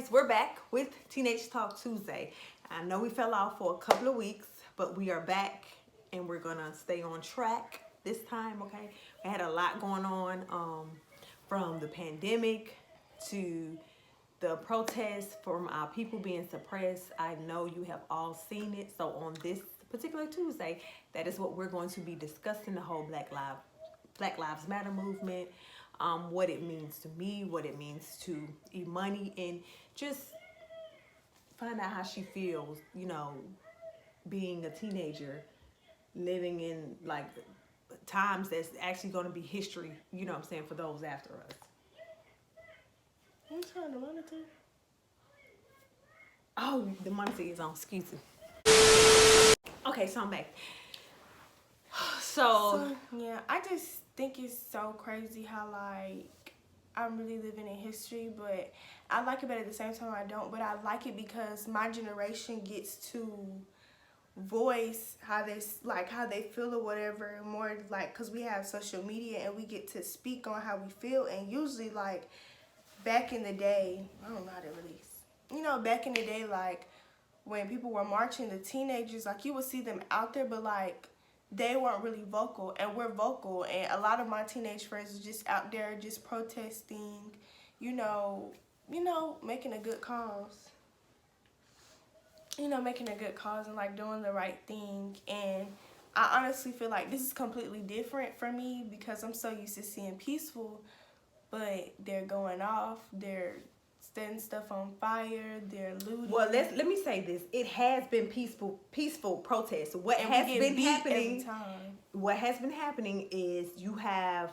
We're back with Teenage Talk Tuesday. I know we fell off for a couple of weeks, but we are back and we're gonna stay on track this time, okay? We had a lot going on from the pandemic to the protests from our people being suppressed. I know you have all seen it. So on this particular Tuesday, that is what we're going to be discussing, the whole Black Lives Matter movement. What it means to me, what it means to E-Money, and just find out how she feels, you know, being a teenager, living in like times that's actually going to be history, you know what I'm saying, for those after us. I'm trying to monitor. Oh, the monitor is on, excuse me. Okay, so I'm back. So yeah, I just think it's so crazy how like I'm really living in history, but I like it, but at the same time I don't. But I like it because my generation gets to voice how they feel or whatever, more like because we have social media and we get to speak on how we feel. And usually like back in the day, I don't know how to release. You know, back in the day, like when people were marching, the teenagers, like you would see them out there, but like they weren't really vocal, and we're vocal. And a lot of my teenage friends are just out there just protesting, you know, making a good cause. You know, making a good cause and like doing the right thing. And I honestly feel like this is completely different for me because I'm so used to seeing peaceful, but they're going off, they're setting stuff on fire, they're looting. Well, let me say this. It has been peaceful protests. What has been happening is you have,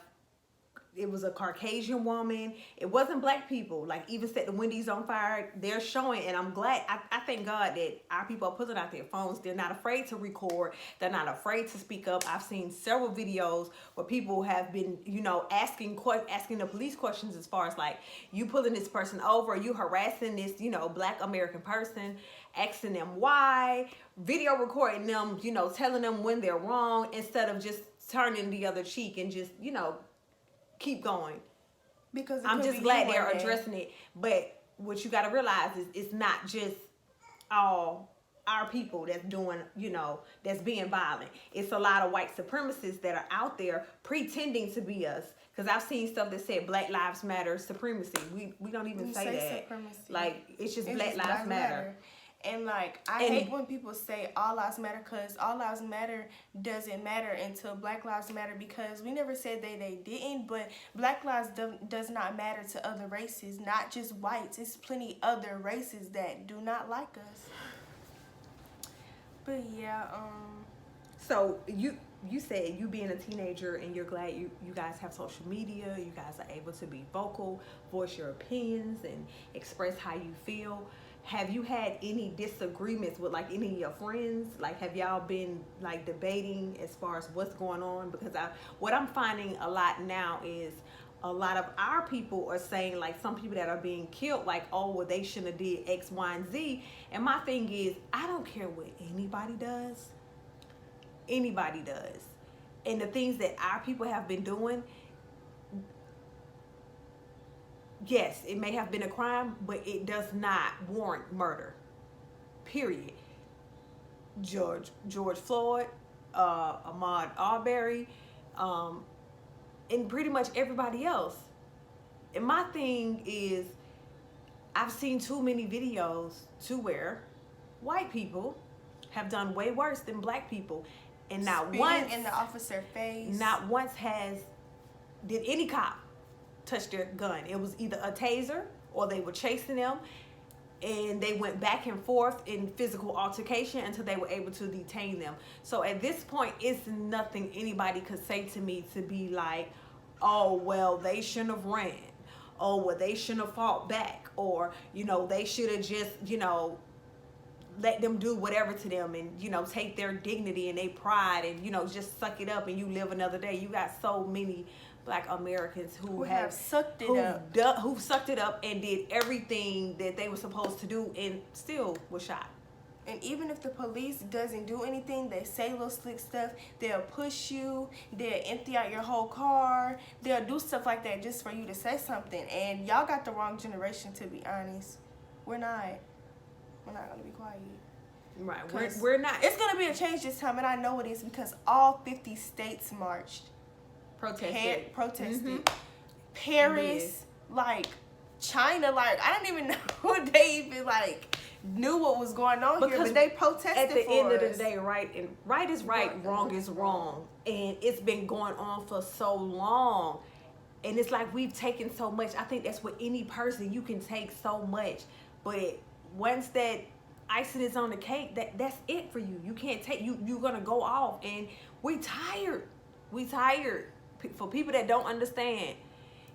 it was a Caucasian woman. It wasn't black people. Like even set the Wendy's on fire. They're showing, and I'm glad. I thank God that our people are pulling out their phones. They're not afraid to record. They're not afraid to speak up. I've seen several videos where people have been, you know, asking the police questions as far as like, you pulling this person over, you harassing this, you know, black American person, asking them why, video recording them, you know, telling them when they're wrong instead of just turning the other cheek and just, you know, keep going. Because I'm just glad they're addressing it. But what you got to realize is it's not just all our people that's doing, you know, that's being violent. It's a lot of white supremacists that are out there pretending to be us. Because I've seen stuff that said Black Lives Matter supremacy. We don't even say that. Supremacy. Like, it's just Black Lives Matter. And like, I hate when people say all lives matter, because all lives matter doesn't matter until Black Lives Matter, because we never said they didn't, but Black lives does not matter to other races, not just whites. It's plenty other races that do not like us. But yeah, So you said you being a teenager and you're glad you guys have social media, you guys are able to be vocal, voice your opinions and express how you feel. Have you had any disagreements with like any of your friends? Like, have y'all been like debating as far as what's going on? Because what I'm finding a lot now is a lot of our people are saying, like, some people that are being killed, like, oh, well, they shouldn't have did X, Y, and Z. And my thing is, I don't care what anybody does. Anybody does. And the things that our people have been doing, yes, it may have been a crime, but it does not warrant murder. Period. George Floyd, Ahmaud Arbery, and pretty much everybody else. And my thing is, I've seen too many videos to where white people have done way worse than black people, and not once in the officer face. Not once did any cop touch their gun. It was either a taser or they were chasing them, and they went back and forth in physical altercation until they were able to detain them. So at this point, it's nothing anybody could say to me to be like, oh, well, they shouldn't have ran. Oh, well, they shouldn't have fought back. Or, you know, they should have just, you know, let them do whatever to them and, you know, take their dignity and their pride and, you know, just suck it up and you live another day. You got so many Black Americans who have sucked it who sucked it up and did everything that they were supposed to do and still was shot. And even if the police doesn't do anything, they say little slick stuff. They'll push you. They'll empty out your whole car. They'll do stuff like that just for you to say something. And y'all got the wrong generation, to be honest. We're not gonna be quiet. Right. We're not. It's gonna be a change this time, and I know it is because all 50 states marched, protested. Mm-hmm. Paris, like China, like I didn't even know they even like knew what was going on here, but they protested at the for end us. of the day, right is right, wrong is wrong, and it's been going on for so long, and it's like we've taken so much. I think that's with any person, you can take so much, but once that icing is on the cake, that's it for you. You can't take you're gonna go off, and we tired. For people that don't understand,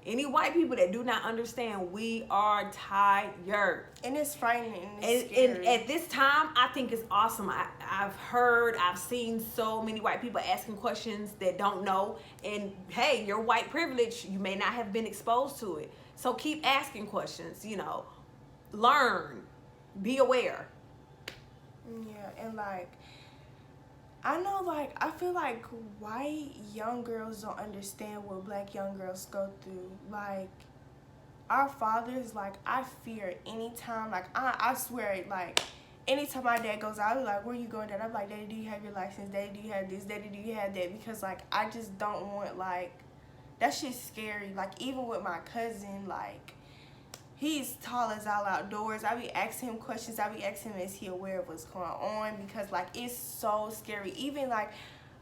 any white people that do not understand, we are tired. And it's frightening. It's scary. And at this time, I think it's awesome. I've seen so many white people asking questions that don't know. And hey, your white privilege, you may not have been exposed to it. So keep asking questions, learn, be aware. Yeah, and like, I know, like, I feel like white young girls don't understand what black young girls go through. Like, our fathers, like, I fear anytime, like, I swear, like, anytime my dad goes out, I'll be like, where you going, Dad? I'm like, Daddy, do you have your license? Daddy, do you have this? Daddy, do you have that? Because, like, I just don't want, like, that shit's scary. Like, even with my cousin, like, he's tall as all outdoors. I be asking him questions. I be asking him, is he aware of what's going on? Because, like, it's so scary. Even, like,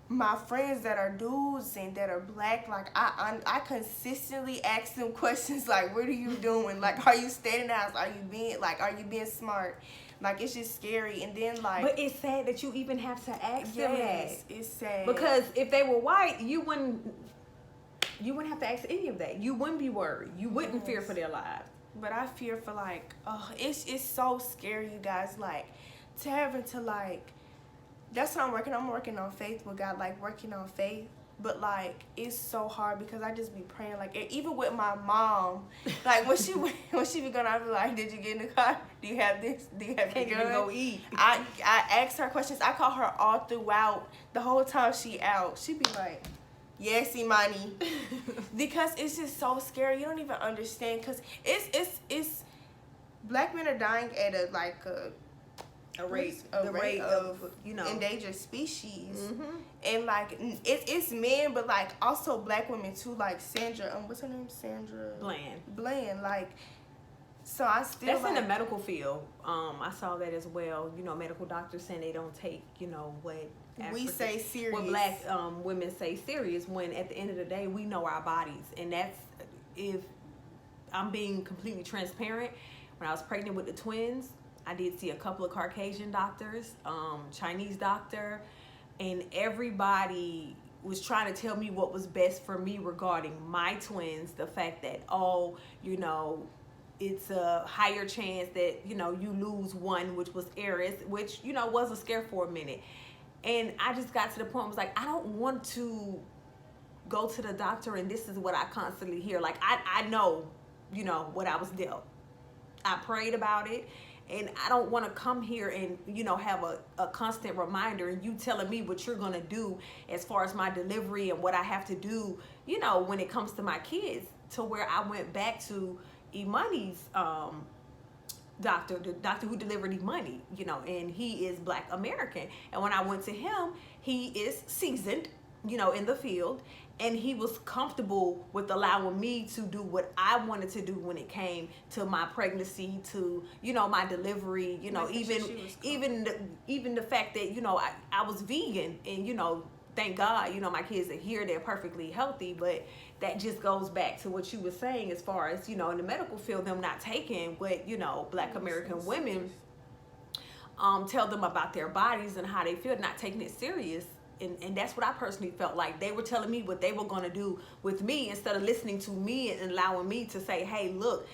my friends that are dudes and that are black, like, I consistently ask them questions, like, what are you doing? Like, are you staying in the house? Are you being smart? Like, it's just scary. And then, like... But it's sad that you even have to ask them that. Yes, it's sad. Because if they were white, you wouldn't have to ask any of that. You wouldn't be worried. You wouldn't fear for their lives. But I fear for, like, it's so scary, you guys, like, to having to, like, that's how I'm working on faith with God, like, working on faith, but, like, it's so hard because I just be praying, like, even with my mom, like, when she be going, I be like, did you get in the car? Do you have this? Do you have the gun? Can't even go eat. I ask her questions. I call her all throughout, the whole time she out. She be like... Yes, Imani. Because it's just so scary. You don't even understand. Because it's black men are dying at a rate of endangered species. Mm-hmm. And like it's men, but like also black women too. Like Sandra, what's her name? Sandra Bland. Like, so I still. That's in the medical field. I saw that as well. Medical doctors saying they don't take what. We say serious. What black women say serious, when at the end of the day we know our bodies, and that's, if I'm being completely transparent, when I was pregnant with the twins, I did see a couple of Caucasian doctors, Chinese doctor, and everybody was trying to tell me what was best for me regarding my twins. The fact that it's a higher chance that you lose one, which was Eris, which was a scare for a minute. And I just got to the point, was like, I don't want to go to the doctor and this is what I constantly hear. Like, I know, what I was dealt. I prayed about it, and I don't want to come here and, have a constant reminder and you telling me what you're going to do as far as my delivery and what I have to do, when it comes to my kids, to where I went back to Imani's doctor, the doctor who delivered Imani, and he is Black American. And when I went to him, he is seasoned, in the field, and he was comfortable with allowing me to do what I wanted to do when it came to my pregnancy, to my delivery, even the fact that I was vegan, and thank God, my kids are here, they're perfectly healthy. But that just goes back to what you were saying, as far as, in the medical field, them not taking what, Black American women tell them about their bodies and how they feel, not taking it serious. And that's what I personally felt like. They were telling me what they were going to do with me, instead of listening to me and allowing me to say, hey, look,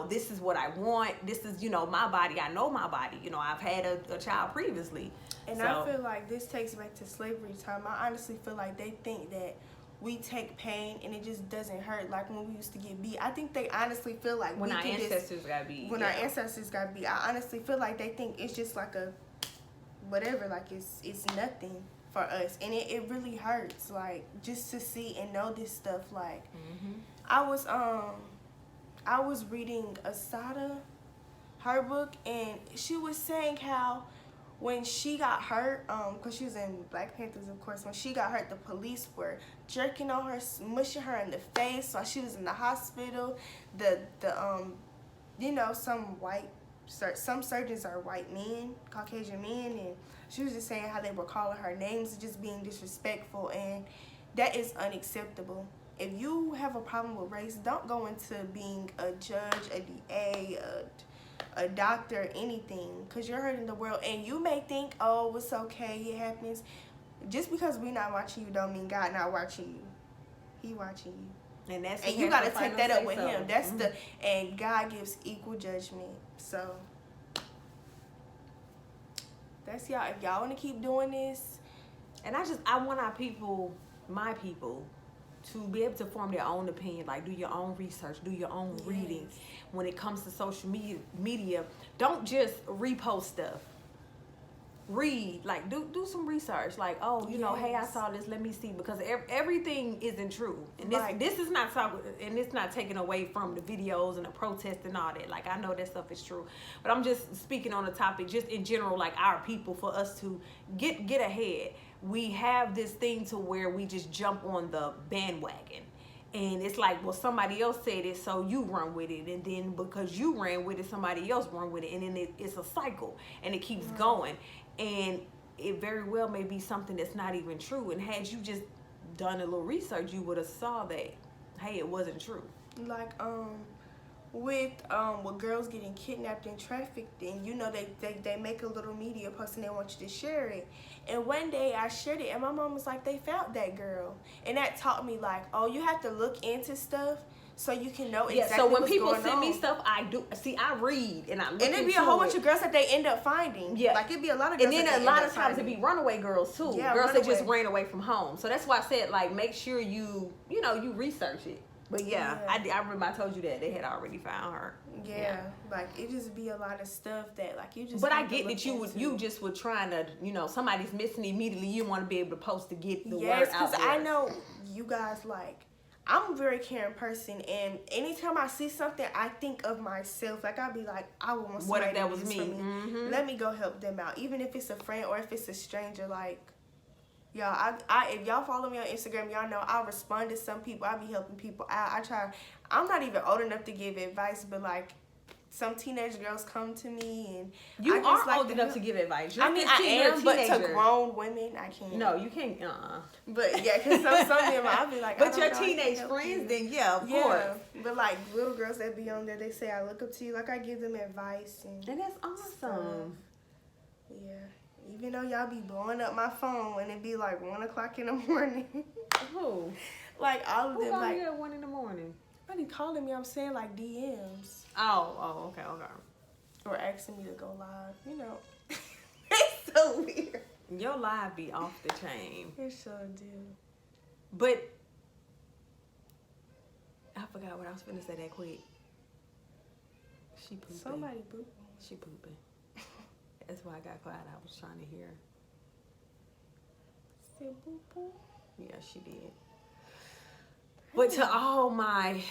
this is what I want. This is, my body. I know my body. I've had a child previously. And so, I feel like this takes back to slavery time. I honestly feel like they think that we take pain and it just doesn't hurt like when we used to get beat. I think they honestly feel like When our ancestors got beat. When our ancestors got beat, I honestly feel like they think it's just like a whatever, like it's nothing for us, and it really hurts, like just to see and know this stuff. Like I was reading Asada, her book, and she was saying how when she got hurt, because she was in Black Panthers, of course, when she got hurt, the police were jerking on her, mushing her in the face while she was in the hospital. You know, some surgeons are white men, Caucasian men, and she was just saying how they were calling her names and just being disrespectful, and that is unacceptable. If you have a problem with race, don't go into being a judge, a DA, a doctor, anything, because you're hurting the world. And you may think, oh, it's okay, it happens. Just because we're not watching you don't mean God not watching you. He watching you. And that's, and you got to take that up with him. That's and God gives equal judgment. So that's y'all. If y'all want to keep doing this. And I want our people, my people, to be able to form their own opinion. Like, do your own research, do your own reading. When it comes to social media, don't just repost stuff. Read, like do some research. Like, oh, you know, hey, I saw this, let me see, because everything isn't true. And this is not and it's not taken away from the videos and the protests and all that. Like, I know that stuff is true, but I'm just speaking on the topic, just in general, like our people, for us to get ahead. We have this thing to where we just jump on the bandwagon. And it's like, well, somebody else said it, so you run with it. And then because you ran with it, somebody else run with it. And then it's a cycle, and it keeps going. And it very well may be something that's not even true. And had you just done a little research, you would have saw that, hey, it wasn't true. Like, with girls getting kidnapped and trafficked, and you know they make a little media post and they want you to share it. And one day I shared it, and my mom was like, they found that girl. And that taught me, like, oh, you have to look into stuff so you can know exactly so when what's people going send on. me stuff, I read and I look and it'd be a whole bunch of girls that they end up finding. Yeah, like it'd be a lot of girls. And then a lot of times it'd be runaway girls too. Yeah, girls that just ran away from home. So that's why I said, like, make sure you research it. But I remember I told you that they had already found her. Yeah, like it just be a lot of stuff that like you just. But I get that you just were trying to, somebody's missing immediately. You want to be able to post to get the word out there. Yes, because I know you guys, like, I'm a very caring person, and anytime I see something, I think of myself. Like, I'll be like, I would want somebody to do this for me. Mm-hmm. Let me go help them out, even if it's a friend or if it's a stranger. Like, y'all, if y'all follow me on Instagram, y'all know I'll respond to some people. I'll be helping people out. I'm not even old enough to give advice, but like, some teenage girls come to me, and you are old enough to give advice. I mean, I am, but to grown women, I can't. No, you can't. But yeah, because some of them, I'll be like. But your teenage friends, then of course. But like little girls that be on there, they say I look up to you. Like, I give them advice, and that's awesome. Yeah, even though y'all be blowing up my phone when it be like 1 o'clock in the morning. Who? Like all of them. Who like at 1 in the morning? Nobody calling me. I'm saying like DMs. Oh, okay. Or asking me to go live. It's so weird. Your live be off the chain. It sure do. But I forgot what I was finna say that quick. She pooping. Somebody pooping. She pooping. That's why I got quiet. I was trying to hear. Said boo boo. Yeah, she did. But to all my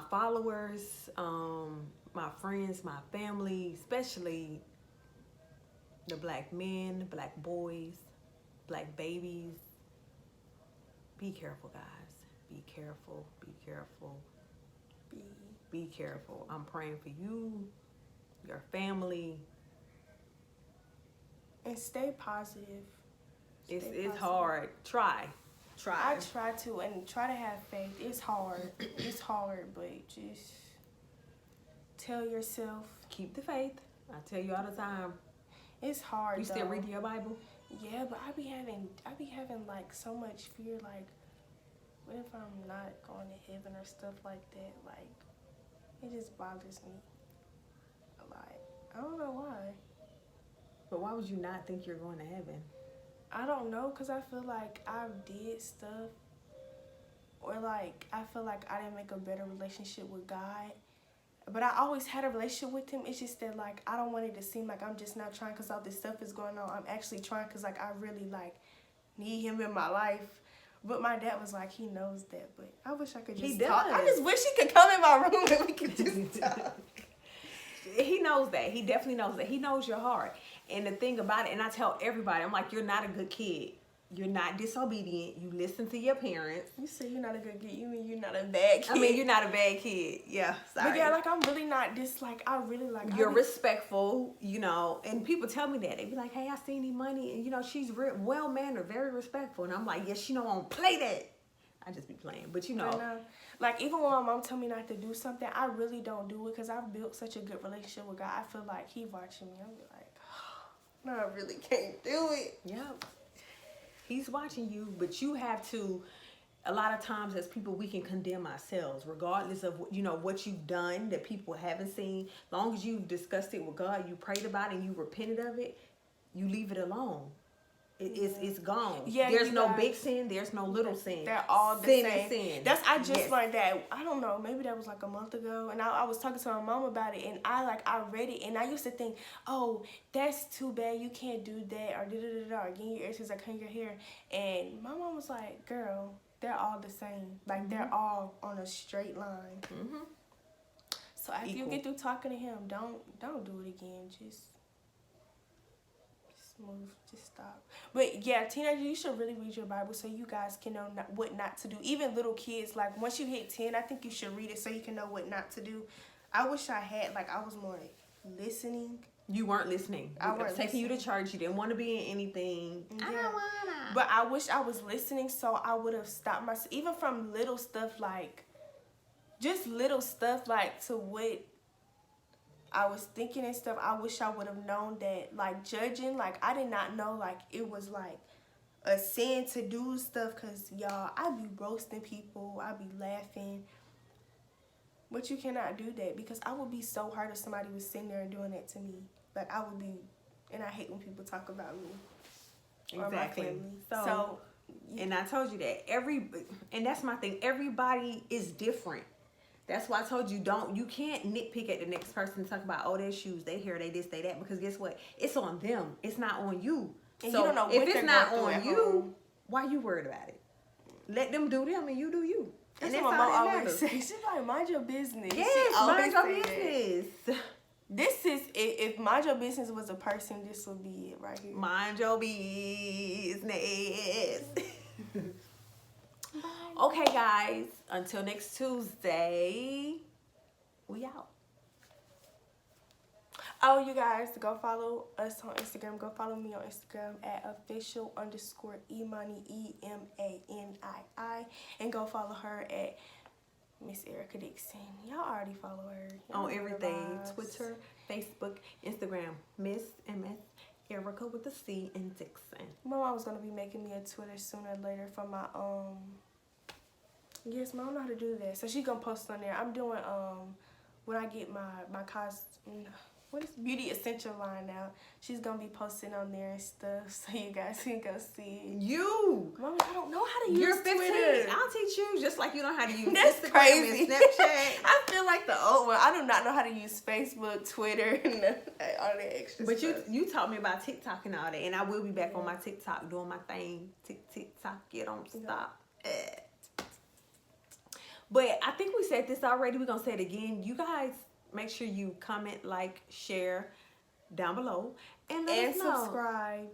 followers, my friends, my family, especially the black men, black boys, black babies, be careful, guys. Be careful. Be careful. Be careful. I'm praying for you, your family. And stay positive. It's hard. Try. I try to, and try to have faith. It's hard. It's hard, but just tell yourself. Keep the faith. I tell you all the time. It's hard. You still reading your Bible? Yeah, but I be having like so much fear. Like, what if I'm not going to heaven or stuff like that? Like, it just bothers me a lot. I don't know why. But why would you not think you're going to heaven? I don't know, because I feel like I did stuff or like I feel like I didn't make a better relationship with God. But I always had a relationship with him. It's just that, like, I don't want it to seem like I'm just not trying because all this stuff is going on. I'm actually trying because, like, I really, like, need him in my life. But my dad was like, he knows that. But I wish I could just talk. I just wish he could come in my room and we could just talk. He knows that. He definitely knows that. He knows your heart. And the thing about it, and I tell everybody, I'm like, you're not a good kid. You're not disobedient. You listen to your parents. You say you're not a good kid. You mean you're not a bad kid? I mean, you're not a bad kid. Yeah, sorry. But yeah, like, I'm really not this, like, I really, like... You're respectful, you know, and people tell me that. They be like, hey, I seen any money, and, you know, she's well-mannered, very respectful. And I'm like, yes, she don't want to play that. I just be playing, but, you know. Like, even when my mom tell me not to do something, I really don't do it because I've built such a good relationship with God. I feel like he watching me. I'm like, oh, no, I really can't do it. Yep. He's watching you, but you have to, a lot of times as people, we can condemn ourselves regardless of, you know, what you've done that people haven't seen. Long as you've discussed it with God, you prayed about it and you repented of it, you leave it alone. It's gone. Yeah, there's no big sin. There's no little sin. They're all the same. Sin. I just learned that. I don't know. Maybe that was like a month ago, and I was talking to my mom about it, and I read it, and I used to think, oh, that's too bad. You can't do that, or or getting your ears like cutting your hair. And my mom was like, girl, they're all the same. Like they're all on a straight line. Mm-hmm. So after you get through talking to him, don't do it again. Just move, just stop. But yeah, teenagers, you should really read your Bible so you guys can know what not to do. Even little kids, like once you hit 10, I think you should read it so you can know what not to do. I wish I had, like, I was more listening. You weren't listening. I was taking you to church. You didn't want to be in anything. Yeah. I don't wanna. But I wish I was listening so I would have stopped myself, even from little stuff, like just little stuff, like to what I was thinking and stuff. I wish I would have known that, like, judging, like, I did not know, like, it was, like, a sin to do stuff, because, y'all, I be roasting people, I be laughing, but you cannot do that, because I would be so hurt if somebody was sitting there and doing that to me. Like, I would be, and I hate when people talk about me. Exactly. Or my family. So yeah. And I told you that and that's my thing, everybody is different. That's why I told you, you can't nitpick at the next person and talk about, oh, their shoes, they hair, they this, they that, because guess what? It's on them. It's not on you. And so you don't know if it's not on you, why you worried about it? Let them do them and you do you. That's what my mom always says. She's like, mind your business. Yes, mind your business. This is, if mind your business was a person, this would be it right here. Mind your business. Okay, guys. Until next Tuesday, we out. Oh, you guys, go follow us on Instagram. Go follow me on Instagram at official_Emani, EMANII. And go follow her at Miss Erica Dixon. Y'all already follow her. On everything. Twitter, Facebook, Instagram. Miss MS Erica with a C and Dixon. My mom was going to be making me a Twitter sooner or later for my, yes, Mom, I don't know how to do that. So she gonna post on there. I'm doing when I get my costume, what is beauty essential line now. She's gonna be posting on there and stuff, so you guys can go see it. You, Mom, I don't know how to use You're 15. Twitter. I'll teach you just like you know how to use That's Instagram crazy. and Snapchat. I feel like the old one. I do not know how to use Facebook, Twitter, and all that extra But stuff. you taught me about TikTok and all that, and I will be back on my TikTok doing my thing. TikTok, you don't stop. But I think we said this already. We're going to say it again. You guys, make sure you comment, like, share down below. And let us know. Subscribe.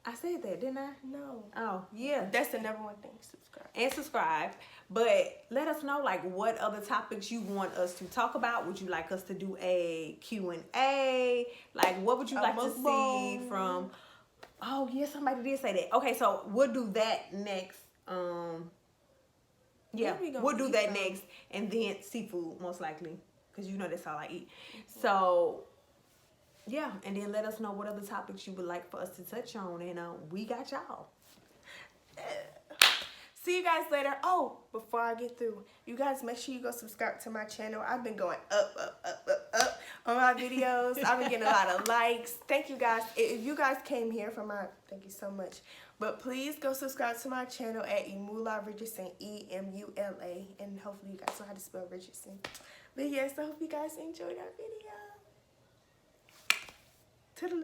I said that, didn't I? No. Oh, yeah. That's the number one thing. Subscribe. And subscribe. But let us know, like, what other topics you want us to talk about. Would you like us to do a Q&A? Like, what would you like to see from... Oh, yeah, somebody did say that. Okay, so we'll do that next. Yeah, we'll do that next, and then seafood most likely, because you know that's all I eat. Mm-hmm. So yeah, and then let us know what other topics you would like for us to touch on, and we got y'all. See you guys later. Oh, before I get through, you guys make sure you go subscribe to my channel. I've been going up on my videos. I've been getting a lot of likes. Thank you guys. If you guys came here for my, thank you so much. But please go subscribe to my channel at Emula Richardson, E-M-U-L-A. And hopefully you guys know how to spell Richardson. But yes, I hope you guys enjoyed our video. Toodaloo.